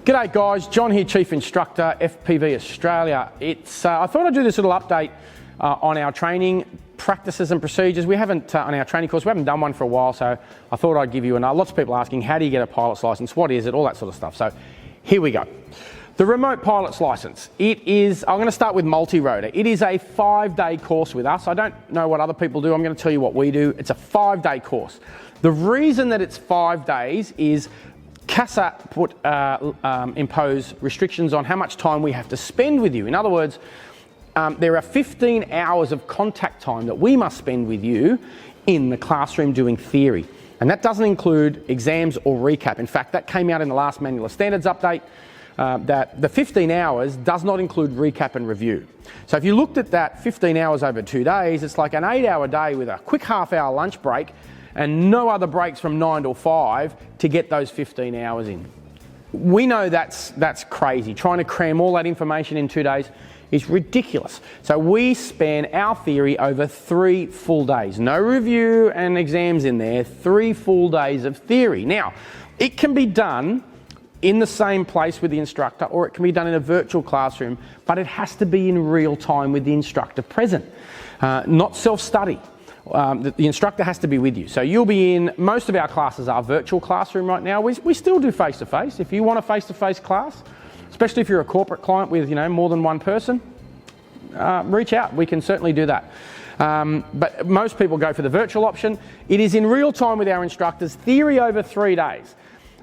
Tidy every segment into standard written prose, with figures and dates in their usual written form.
G'day guys, John here, Chief Instructor, FPV Australia. I thought I'd do this little update on our training practices and procedures. We haven't, on our training course, we haven't done one for a while, so I thought I'd give you lots of people asking, how do you get a pilot's license? What is it? All that sort of stuff. So here we go. The remote pilot's license. I'm going to start with multi-rotor. It is a 5-day course with us. I don't know what other people do. I'm going to tell you what we do. It's a 5-day course. The reason that it's 5 days is CASA impose restrictions on how much time we have to spend with you. In other words, there are 15 hours of contact time that we must spend with you in the classroom doing theory. And that doesn't include exams or recap. In fact, that came out in the last Manual of Standards update, that the 15 hours does not include recap and review. So if you looked at that 15 hours over 2 days, it's like an 8-hour day with a quick half-hour lunch break and no other breaks from 9 till 5 to get those 15 hours in. We know that's crazy. Trying to cram all that information in 2 days is ridiculous. So we span our theory over 3 full days. No review and exams in there, 3 full days of theory. Now, it can be done in the same place with the instructor, or it can be done in a virtual classroom, but it has to be in real time with the instructor present, not self-study. The instructor has to be with you. So you'll be in, most of our classes are virtual classroom right now. We still do face-to-face. If you want a face-to-face class, especially if you're a corporate client with more than one person, reach out. We can certainly do that. But most people go for the virtual option. It is in real time with our instructors, theory over 3 days.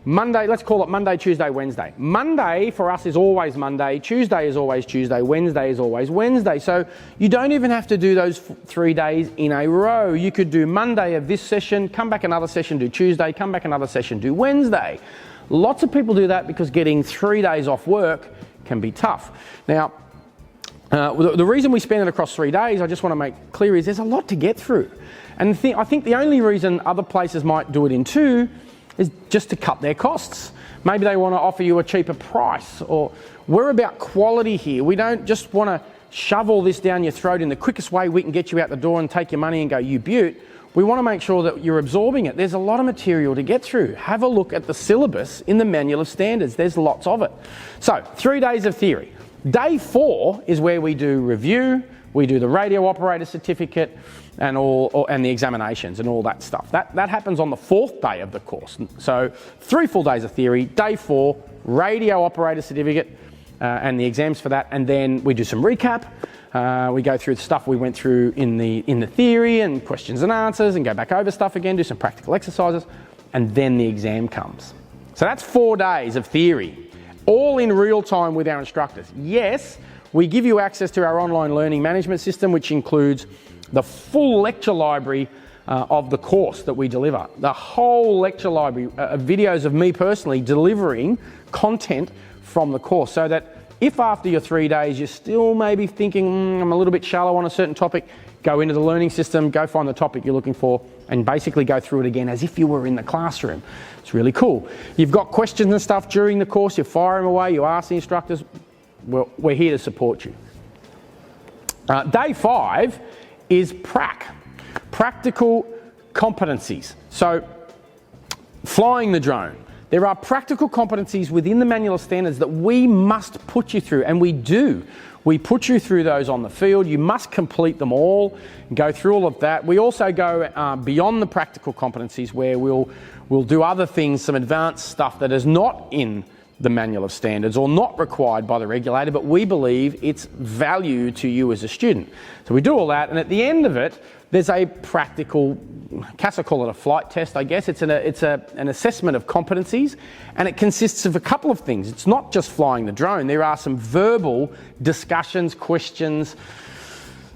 Monday, let's call it Monday, Tuesday, Wednesday. Monday for us is always Monday, Tuesday is always Tuesday, Wednesday is always Wednesday. So you don't even have to do those 3 days in a row. You could do Monday of this session, come back another session, do Tuesday, come back another session, do Wednesday. Lots of people do that because getting 3 days off work can be tough. Now, the reason we spend it across 3 days, I just want to make clear, is there's a lot to get through. And I think the only reason other places might do it in 2 is just to cut their costs. Maybe they want to offer you a cheaper price, or we're about quality here. We don't just want to shove all this down your throat in the quickest way we can get you out the door and take your money and go, you beaut. We want to make sure that you're absorbing it. There's a lot of material to get through. Have a look at the syllabus in the Manual of Standards. There's lots of it. So 3 days of theory. Day 4 is where we do review, we do the radio operator certificate, and the examinations and all that stuff. That happens on the 4th day of the course. So 3 full days of theory, day 4, radio operator certificate and the exams for that, and then we do some recap. We go through the stuff we went through in the theory and questions and answers, and go back over stuff again, do some practical exercises, and then the exam comes. So that's 4 days of theory, all in real time with our instructors. Yes, we give you access to our online learning management system, which includes the full lecture library of the course that we deliver. The whole lecture library of videos of me personally delivering content from the course, so that if after your 3 days you're still maybe thinking, I'm a little bit shallow on a certain topic, go into the learning system, go find the topic you're looking for, and basically go through it again as if you were in the classroom. It's really cool. You've got questions and stuff during the course, you fire them away, you ask the instructors. Well, we're here to support you. Day 5 is practical competencies. So flying the drone. There are practical competencies within the Manual of Standards that we must put you through, and we do. We put you through those on the field. You must complete them all, go through all of that. We also go beyond the practical competencies, where we'll do other things, some advanced stuff that is not in the Manual of Standards or not required by the regulator, but we believe it's value to you as a student. So we do all that, and at the end of it, there's a practical, CASA call it a flight test, I guess. It's an assessment of competencies, and it consists of a couple of things. It's not just flying the drone. There are some verbal discussions, questions,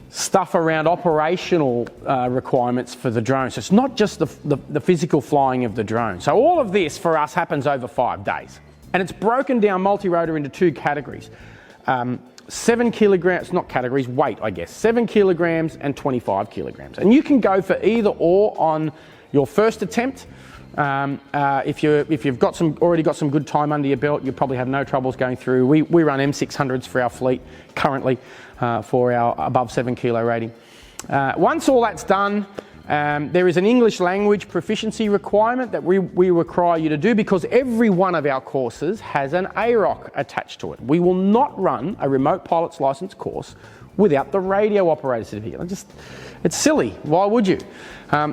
stuff around operational requirements for the drone. So it's not just the physical flying of the drone. So all of this for us happens over 5 days. And it's broken down multi-rotor into 2 categories. 7 kilograms, not categories, weight, I guess. 7 kilograms and 25 kilograms. And you can go for either or on your first attempt. If you've already got some good time under your belt, you probably have no troubles going through. We run M600s for our fleet currently for our above 7 kilo rating. Once all that's done, there is an English language proficiency requirement that we require you to do, because every one of our courses has an AROC attached to it. We will not run a remote pilot's license course without the radio operator certificate. It's silly. Why would you?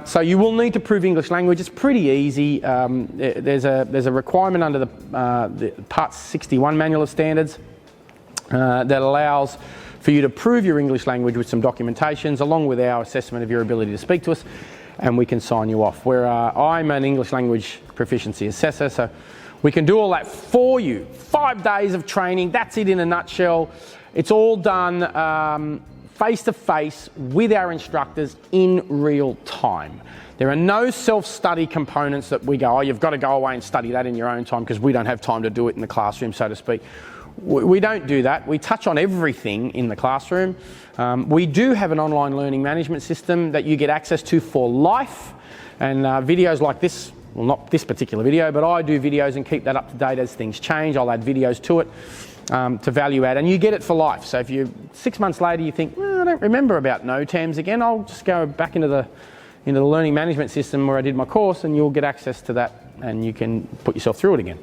So you will need to prove English language. It's pretty easy. There's a requirement under the Part 61 Manual of Standards that allows for you to prove your English language with some documentations, along with our assessment of your ability to speak to us, and we can sign you off. I'm an English language proficiency assessor, so we can do all that for you. 5 days of training, that's it in a nutshell. It's all done face-to-face with our instructors in real time. There are no self-study components that we go, oh, you've got to go away and study that in your own time because we don't have time to do it in the classroom, so to speak. We don't do that. We touch on everything in the classroom. We do have an online learning management system that you get access to for life, and videos like this, well, not this particular video, but I do videos and keep that up to date as things change. I'll add videos to it to value add, and you get it for life. So if you 6 months later you think, well, I don't remember about NOTAMs again, I'll just go back into the learning management system where I did my course, and you'll get access to that and you can put yourself through it again.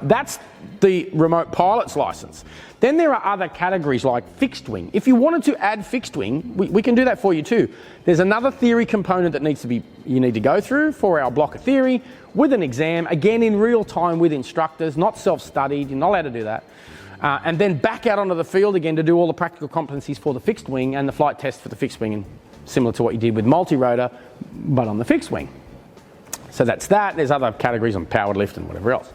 That's the remote pilot's license. Then there are other categories like fixed wing. If you wanted to add fixed wing, we can do that for you too. There's another theory component that you need to go through for our block of theory with an exam, again in real time with instructors, not self-studied, you're not allowed to do that. And then back out onto the field again to do all the practical competencies for the fixed wing and the flight test for the fixed wing, and similar to what you did with multi-rotor, but on the fixed wing. So that's that. There's other categories on powered lift and whatever else.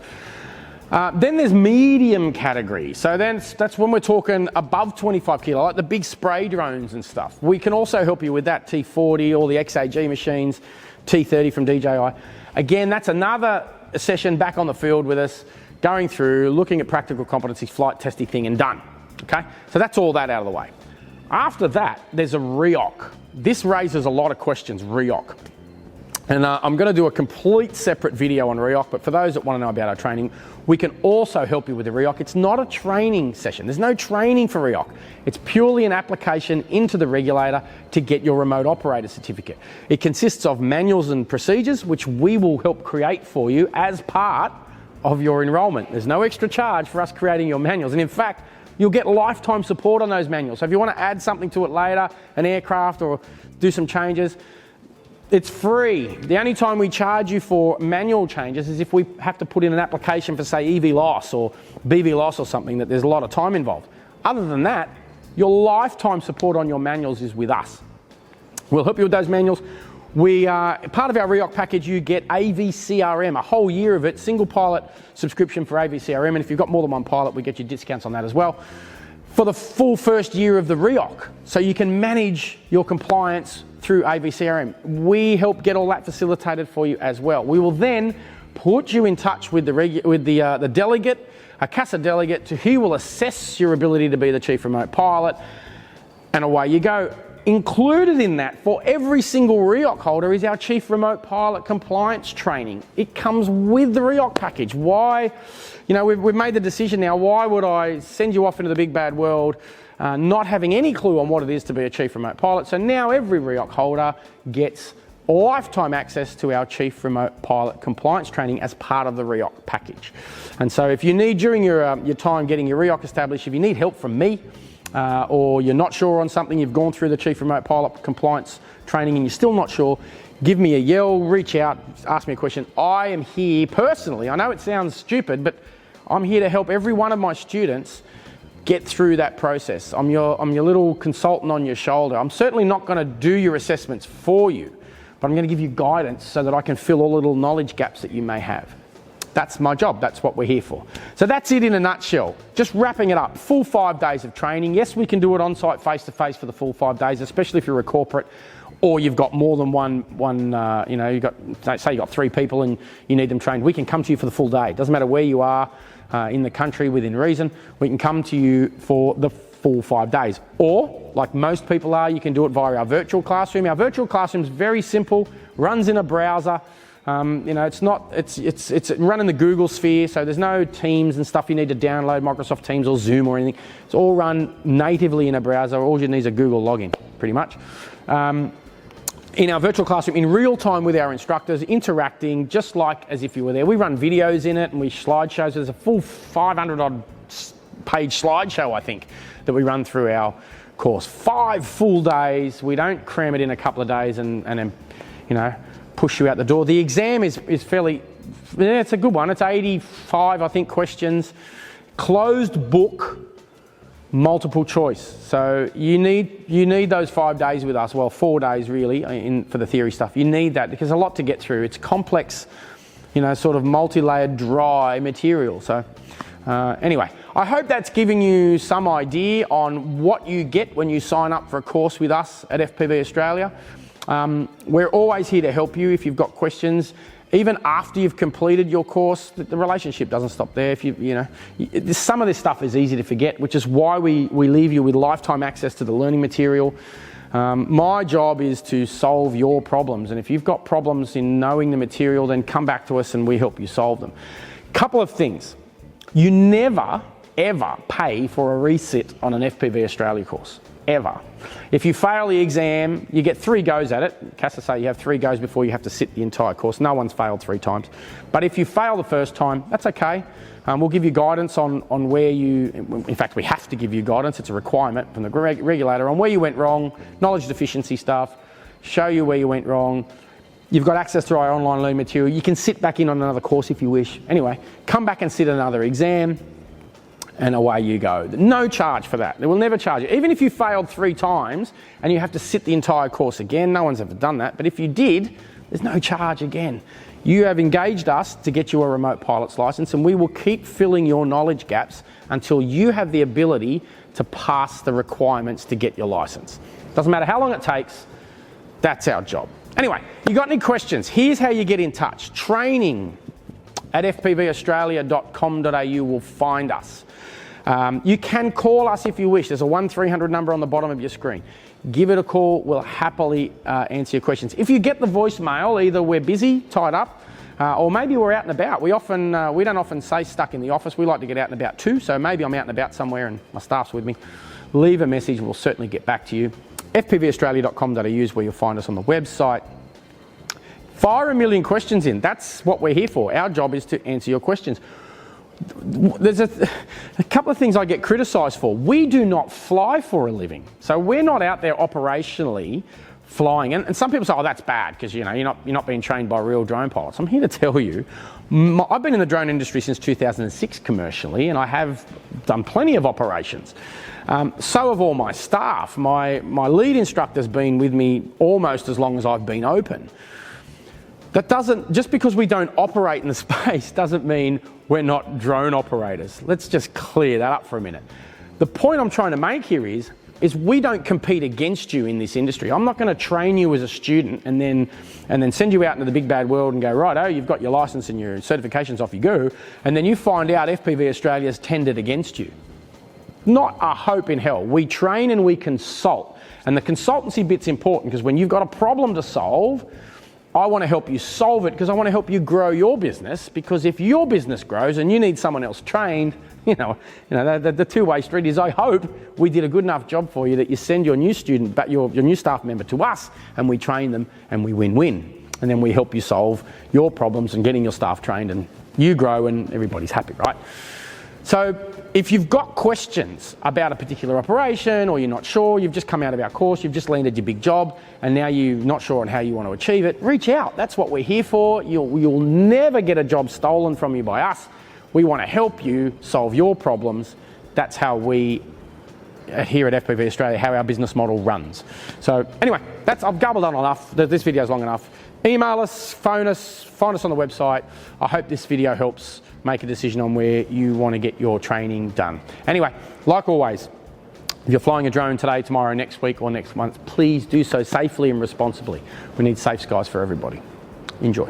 Then there's medium category. So that's when we're talking above 25 kilo, like the big spray drones and stuff. We can also help you with that, T40, all the XAG machines, T30 from DJI. Again, that's another session back on the field with us, going through, looking at practical competencies, flight testing thing, and done. Okay, so that's all that out of the way. After that, there's a REOC. This raises a lot of questions, REOC. And I'm going to do a complete separate video on REOC, but for those that want to know about our training, we can also help you with the REOC. It's not a training session. There's no training for REOC. It's purely an application into the regulator to get your remote operator certificate. It consists of manuals and procedures, which we will help create for you as part of your enrolment. There's no extra charge for us creating your manuals. And in fact, you'll get lifetime support on those manuals. So if you want to add something to it later, an aircraft, or do some changes, it's free. The only time we charge you for manual changes is if we have to put in an application for, say, EV loss or BV loss or something that there's a lot of time involved. Other than that, your lifetime support on your manuals is with us. We'll help you with those manuals. Part of our REOC package, you get AVCRM, a whole year of it, single pilot subscription for AVCRM, and if you've got more than one pilot, we get you discounts on that as well, for the full first year of the REOC. So you can manage your compliance through AVCRM. We help get all that facilitated for you as well. We will then put you in touch with the delegate, a CASA delegate, who will assess your ability to be the chief remote pilot, and away you go. Included in that for every single REOC holder is our chief remote pilot compliance training. It comes with the REOC package. Why? You know, we've made the decision now, why would I send you off into the big bad world not having any clue on what it is to be a chief remote pilot? So now every REOC holder gets lifetime access to our chief remote pilot compliance training as part of the REOC package. And so if you need, during your time getting your REOC established, if you need help from me, or you're not sure on something, you've gone through the chief remote pilot compliance training and you're still not sure, give me a yell, reach out, ask me a question. I am here personally, I know it sounds stupid, but I'm here to help every one of my students get through that process. I'm your little consultant on your shoulder. I'm certainly not going to do your assessments for you, but I'm going to give you guidance so that I can fill all the little knowledge gaps that you may have. That's my job, that's what we're here for. So that's it in a nutshell. Just wrapping it up, full 5 days of training. Yes, we can do it on-site, face-to-face for the full 5 days, especially if you're a corporate or you've got more than one say you've got 3 people and you need them trained. We can come to you for the full day. It doesn't matter where you are in the country within reason. We can come to you for the full 5 days. Or, like most people are, you can do it via our virtual classroom. Our virtual classroom is very simple, runs in a browser. It's run in the Google Sphere, so there's no Teams and stuff you need to download, Microsoft Teams or Zoom or anything. It's all run natively in a browser. All you need is a Google login, pretty much. In our virtual classroom, in real time with our instructors, interacting just like as if you were there. We run videos in it and we slideshows. There's a full 500 odd page slideshow, I think, that we run through our course. 5 full days. We don't cram it in a couple of days and then, push you out the door. The exam is fairly, it's a good one. It's 85, I think, questions. Closed book, multiple choice. So you need those 5 days with us. Well, 4 days really for the theory stuff. You need that because there's a lot to get through. It's complex, sort of multi-layered, dry material. So anyway, I hope that's giving you some idea on what you get when you sign up for a course with us at FPV Australia. We're always here to help you if you've got questions. Even after you've completed your course, the relationship doesn't stop there. If some of this stuff is easy to forget, which is why we leave you with lifetime access to the learning material. My job is to solve your problems, and if you've got problems in knowing the material, then come back to us and we help you solve them. Couple of things. You never, ever pay for a resit on an FPV Australia course. Ever. If you fail the exam, you get 3 goes at it. CASA say you have 3 goes before you have to sit the entire course. No one's failed 3 times. But if you fail the first time, that's okay. We'll give you guidance on where in fact, we have to give you guidance. It's a requirement from the regulator on where you went wrong, knowledge deficiency stuff, show you where you went wrong. You've got access to our online learning material. You can sit back in on another course if you wish. Anyway, come back and sit another exam. And away you go. No charge for that. They will never charge you. Even if you failed 3 times and you have to sit the entire course again, no one's ever done that. But if you did, there's no charge again. You have engaged us to get you a remote pilot's license, and we will keep filling your knowledge gaps until you have the ability to pass the requirements to get your license. Doesn't matter how long it takes, that's our job. Anyway, you got any questions? Here's how you get in touch. Training at fpvaustralia.com.au will find us. You can call us if you wish. There's a 1300 number on the bottom of your screen. Give it a call. We'll happily answer your questions. If you get the voicemail, either we're busy, tied up, or maybe we're out and about. We don't often say stuck in the office. We like to get out and about too, so maybe I'm out and about somewhere and my staff's with me. Leave a message. We'll certainly get back to you. fpvaustralia.com.au is where you'll find us on the website. Fire a million questions in. That's what we're here for. Our job is to answer your questions. There's a couple of things I get criticised for. We do not fly for a living. So we're not out there operationally flying. And some people say, oh, that's bad because you're not being trained by real drone pilots. I'm here to tell you, I've been in the drone industry since 2006 commercially, and I have done plenty of operations. So have all my staff. My lead instructor's been with me almost as long as I've been open. That doesn't, just because we don't operate in the space doesn't mean we're not drone operators. Let's just clear that up for a minute. The point I'm trying to make here is we don't compete against you in this industry. I'm not going to train you as a student and then send you out into the big bad world and go, right, oh, you've got your license and your certifications, off you go, and then you find out FPV Australia's tendered against you. Not a hope in hell. We train and we consult. And the consultancy bit's important because when you've got a problem to solve, I want to help you solve it because I want to help you grow your business, because if your business grows and you need someone else trained, the two-way street is I hope we did a good enough job for you that you send your new student, your new staff member to us and we train them and we win-win. And then we help you solve your problems and getting your staff trained and you grow and everybody's happy, right? So if you've got questions about a particular operation or you're not sure, you've just come out of our course, you've just landed your big job and now you're not sure on how you want to achieve it, reach out. That's what we're here for. You'll never get a job stolen from you by us. We want to help you solve your problems. That's how we, here at FPV Australia, how our business model runs. So anyway, I've gabbled on enough. This video's long enough. Email us, phone us, find us on the website. I hope this video helps make a decision on where you want to get your training done. Anyway, like always, if you're flying a drone today, tomorrow, next week or next month, please do so safely and responsibly. We need safe skies for everybody. Enjoy.